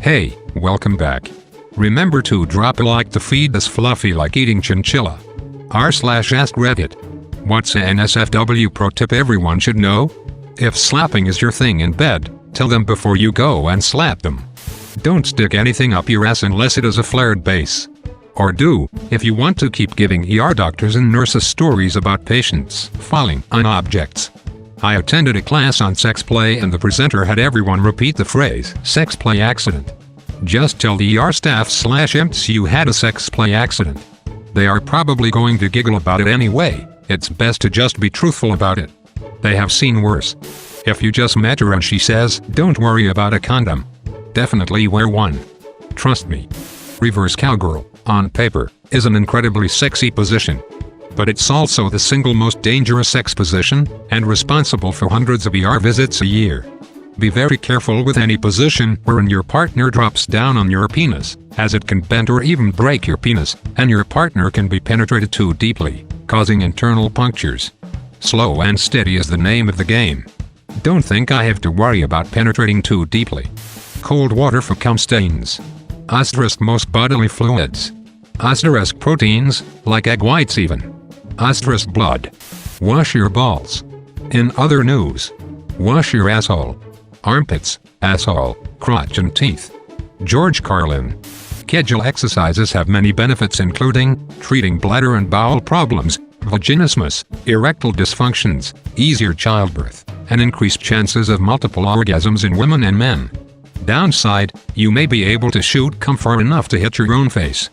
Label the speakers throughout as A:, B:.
A: Hey, welcome back. Remember to drop a like to feed this fluffy like eating chinchilla. r/AskReddit. What's a NSFW pro tip everyone should know? If slapping is your thing in bed, tell them before you go and slap them. Don't stick anything up your ass unless it is a flared base. Or do, if you want to keep giving ER doctors and nurses stories about patients falling on objects. I attended a class on sex play and the presenter had everyone repeat the phrase, sex play accident. Just tell the ER staff/imps you had a sex play accident. They are probably going to giggle about it anyway. It's best to just be truthful about it. They have seen worse. If you just met her and she says, don't worry about a condom, definitely wear one. Trust me. Reverse cowgirl, on paper, is an incredibly sexy position. But it's also the single most dangerous sex position, and responsible for hundreds of ER visits a year. Be very careful with any position wherein your partner drops down on your penis, as it can bend or even break your penis, and your partner can be penetrated too deeply, causing internal punctures. Slow and steady is the name of the game. Don't think I have to worry about penetrating too deeply. Cold water for cum stains. Most bodily fluids. Proteins, like egg whites even. Blood. Wash your balls. In other news, wash your asshole. Armpits, asshole, crotch and teeth. George Carlin. Kegel exercises have many benefits including treating bladder and bowel problems, vaginismus, erectile dysfunctions, easier childbirth, and increased chances of multiple orgasms in women and men. Downside, you may be able to shoot cum far enough to hit your own face.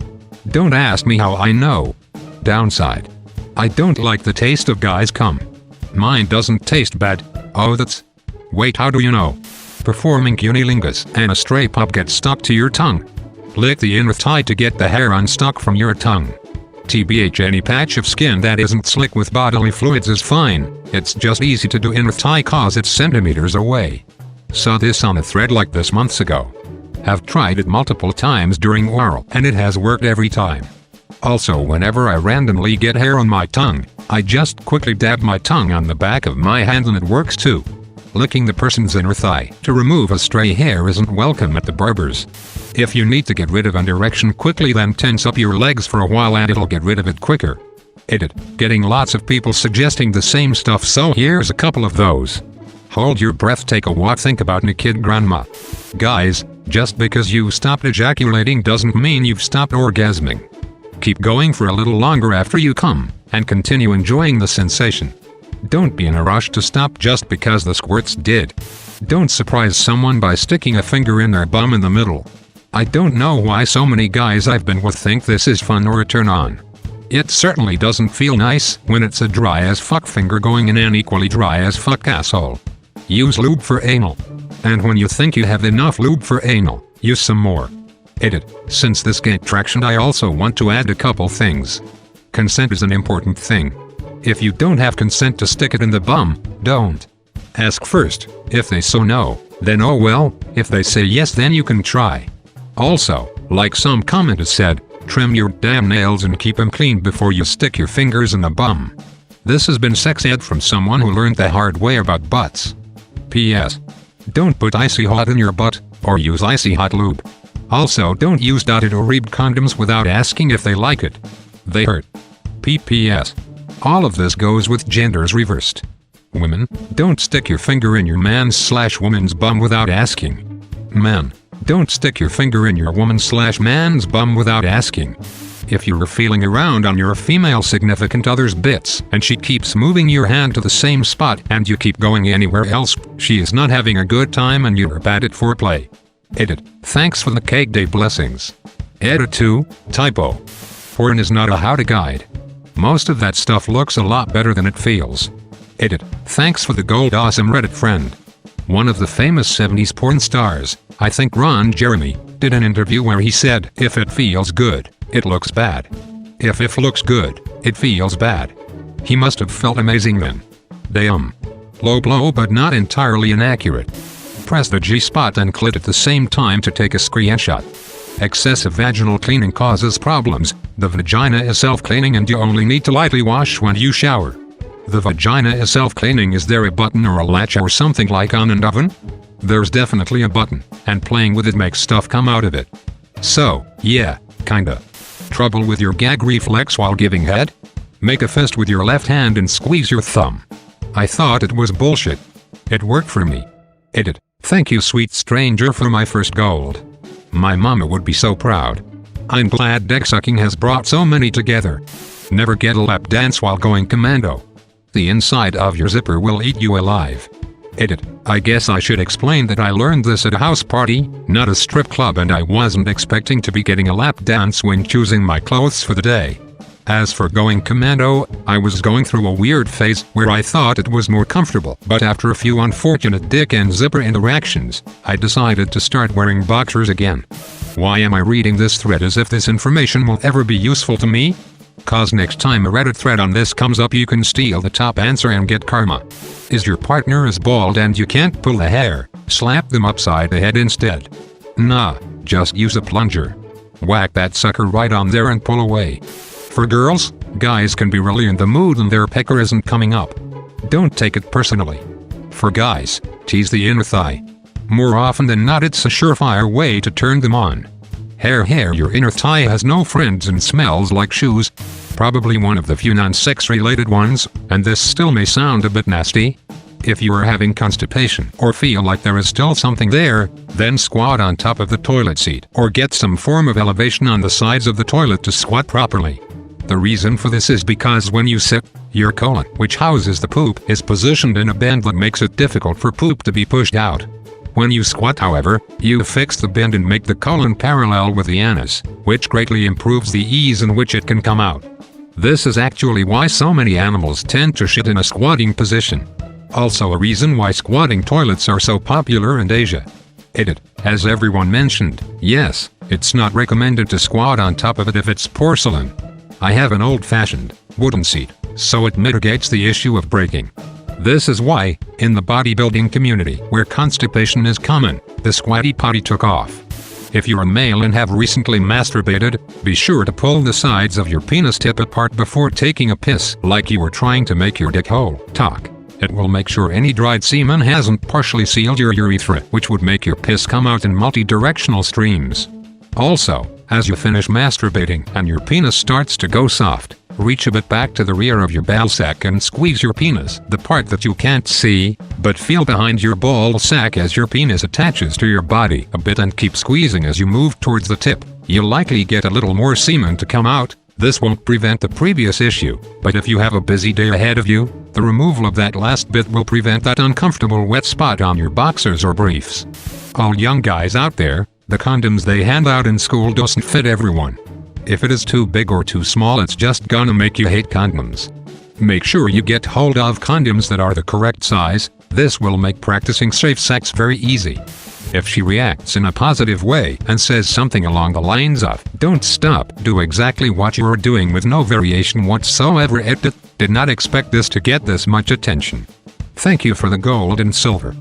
A: Don't ask me how I know. Downside. I don't like the taste of guys' cum. Mine doesn't taste bad. Oh, that's... Wait, how do you know? Performing cunnilingus and a stray pup gets stuck to your tongue. Lick the inner thigh to get the hair unstuck from your tongue. TBH, any patch of skin that isn't slick with bodily fluids is fine. It's just easy to do inner thigh cause it's centimeters away. Saw this on a thread like this months ago. Have tried it multiple times during oral and it has worked every time. Also, whenever I randomly get hair on my tongue, I just quickly dab my tongue on the back of my hand and it works too. Licking the person's inner thigh to remove a stray hair isn't welcome at the barber's. If you need to get rid of an erection quickly, then tense up your legs for a while and it'll get rid of it quicker. Getting lots of people suggesting the same stuff, so here's a couple of those. Hold your breath, take a walk, think about naked grandma. Guys, just because you stopped ejaculating doesn't mean you've stopped orgasming. Keep going for a little longer after you come, and continue enjoying the sensation. Don't be in a rush to stop just because the squirts did. Don't surprise someone by sticking a finger in their bum in the middle. I don't know why so many guys I've been with think this is fun or a turn on. It certainly doesn't feel nice when it's a dry as fuck finger going in an equally dry as fuck asshole. Use lube for anal. And when you think you have enough lube for anal, use some more. Since this gained traction, I also want to add a couple things. Consent is an important thing. If you don't have consent to stick it in the bum, don't. Ask first. If they say no, then oh well. If they say yes, then you can try. Also, like some commenter said, trim your damn nails and keep them clean before you stick your fingers in the bum. This has been sex ed from someone who learned the hard way about butts. P.S. Don't put icy hot in your butt, or use icy hot lube. Also, don't use dotted or ribbed condoms without asking if they like it. They hurt. P.P.S. All of this goes with genders reversed. Women, don't stick your finger in your man's/woman's bum without asking. Men, don't stick your finger in your woman's/man's bum without asking. If you're feeling around on your female significant other's bits and she keeps moving your hand to the same spot and you keep going anywhere else, she is not having a good time and you're bad at foreplay. Thanks for the cake day blessings. 2, typo. Porn is not a how-to guide. Most of that stuff looks a lot better than it feels. Thanks for the gold awesome Reddit friend. One of the famous 70s porn stars, I think Ron Jeremy, did an interview where he said, if it feels good, it looks bad. If looks good, it feels bad. He must have felt amazing then. Damn. Low blow but not entirely inaccurate. Press the G-spot and clit at the same time to take a screenshot. Excessive vaginal cleaning causes problems. The vagina is self-cleaning and you only need to lightly wash when you shower. The vagina is self-cleaning. Is there a button or a latch or something like on an oven? There's definitely a button, and playing with it makes stuff come out of it. So, yeah, kinda. Trouble with your gag reflex while giving head? Make a fist with your left hand and squeeze your thumb. I thought it was bullshit. It worked for me. It did. Thank you, sweet stranger, for my first gold. My mama would be so proud. I'm glad dick sucking has brought so many together. Never get a lap dance while going commando. The inside of your zipper will eat you alive. Edit. I guess I should explain that I learned this at a house party, not a strip club, and I wasn't expecting to be getting a lap dance when choosing my clothes for the day. As for going commando, I was going through a weird phase where I thought it was more comfortable, but after a few unfortunate dick and zipper interactions, I decided to start wearing boxers again. Why am I reading this thread as if this information will ever be useful to me? Cause next time a Reddit thread on this comes up, you can steal the top answer and get karma. Is your partner is bald and you can't pull the hair? Slap them upside the head instead. Nah, just use a plunger. Whack that sucker right on there and pull away. For girls, guys can be really in the mood and their pecker isn't coming up. Don't take it personally. For guys, tease the inner thigh. More often than not, it's a surefire way to turn them on. Hair, your inner thigh has no friends and smells like shoes. Probably one of the few non-sex related ones, and this still may sound a bit nasty. If you are having constipation or feel like there is still something there, then squat on top of the toilet seat or get some form of elevation on the sides of the toilet to squat properly. The reason for this is because when you sit, your colon, which houses the poop, is positioned in a bend that makes it difficult for poop to be pushed out. When you squat, however, you fix the bend and make the colon parallel with the anus, which greatly improves the ease in which it can come out. This is actually why so many animals tend to shit in a squatting position. Also a reason why squatting toilets are so popular in Asia. Edit. As everyone mentioned, yes, it's not recommended to squat on top of it if it's porcelain. I have an old-fashioned, wooden seat, so it mitigates the issue of breaking. This is why, in the bodybuilding community, where constipation is common, the squatty potty took off. If you're a male and have recently masturbated, be sure to pull the sides of your penis tip apart before taking a piss, like you were trying to make your dick hole talk. It will make sure any dried semen hasn't partially sealed your urethra, which would make your piss come out in multi-directional streams. Also, as you finish masturbating and your penis starts to go soft, reach a bit back to the rear of your ballsack and squeeze your penis, the part that you can't see, but feel behind your ball sack as your penis attaches to your body a bit, and keep squeezing as you move towards the tip. You'll likely get a little more semen to come out. This won't prevent the previous issue, but if you have a busy day ahead of you, the removal of that last bit will prevent that uncomfortable wet spot on your boxers or briefs. All young guys out there, the condoms they hand out in school doesn't fit everyone. If it is too big or too small, it's just gonna make you hate condoms. Make sure you get hold of condoms that are the correct size. This will make practicing safe sex very easy. If she reacts in a positive way and says something along the lines of, "Don't stop, do exactly what you're doing with no variation whatsoever," did not expect this to get this much attention. Thank you for the gold and silver.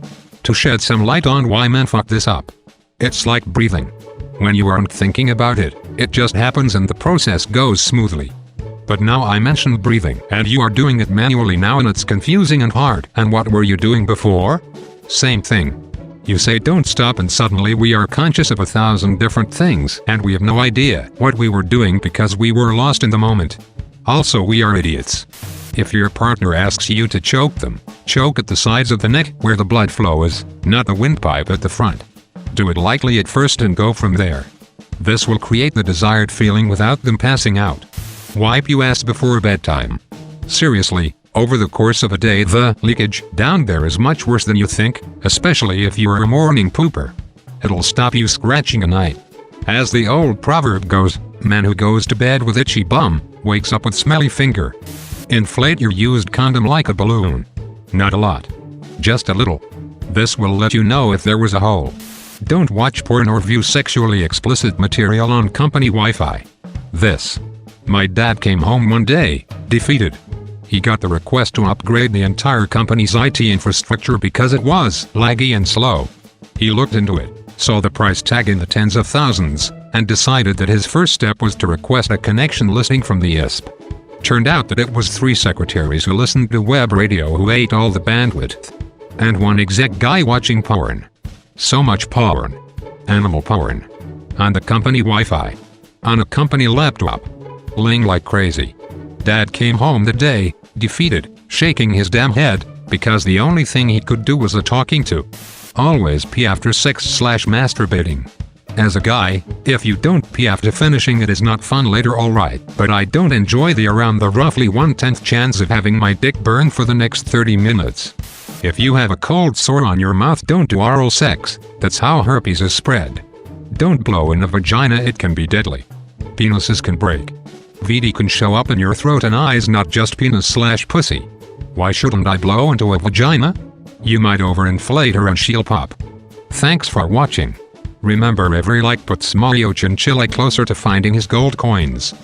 A: To shed some light on why men fuck this up. It's like breathing. When you aren't thinking about it, it just happens and the process goes smoothly. But now I mentioned breathing, and you are doing it manually now, and it's confusing and hard. And what were you doing before? Same thing. You say don't stop, and suddenly we are conscious of 1,000 different things, and we have no idea what we were doing because we were lost in the moment. Also, we are idiots. If your partner asks you to choke them, choke at the sides of the neck where the blood flow is, not the windpipe at the front. Do it lightly at first and go from there. This will create the desired feeling without them passing out. Wipe your ass before bedtime. Seriously, over the course of a day, the leakage down there is much worse than you think, especially if you're a morning pooper. It'll stop you scratching at night. As the old proverb goes, man who goes to bed with itchy bum, wakes up with smelly finger. Inflate your used condom like a balloon. Not a lot. Just a little. This will let you know if there was a hole. Don't watch porn or view sexually explicit material on company Wi-Fi. This. My dad came home one day, defeated. He got the request to upgrade the entire company's IT infrastructure because it was laggy and slow. He looked into it, saw the price tag in the tens of thousands, and decided that his first step was to request a connection listing from the ISP. Turned out that it was 3 secretaries who listened to web radio who ate all the bandwidth. And 1 exec guy watching porn. So much porn. Animal porn. On the company Wi-Fi. On a company laptop. Ling like crazy. Dad came home that day, defeated, shaking his damn head, because the only thing he could do was a talking to. Always pee after sex/masturbating. As a guy, if you don't pee after finishing it is not fun later, alright, but I don't enjoy the around the roughly 1/10 chance of having my dick burn for the next 30 minutes. If you have a cold sore on your mouth, don't do oral sex, that's how herpes is spread. Don't blow in the vagina, it can be deadly. Penises can break. VD can show up in your throat and eyes, not just penis/pussy. Why shouldn't I blow into a vagina? You might overinflate her and she'll pop. Thanks for watching. Remember, every like puts Mario Chinchilla closer to finding his gold coins.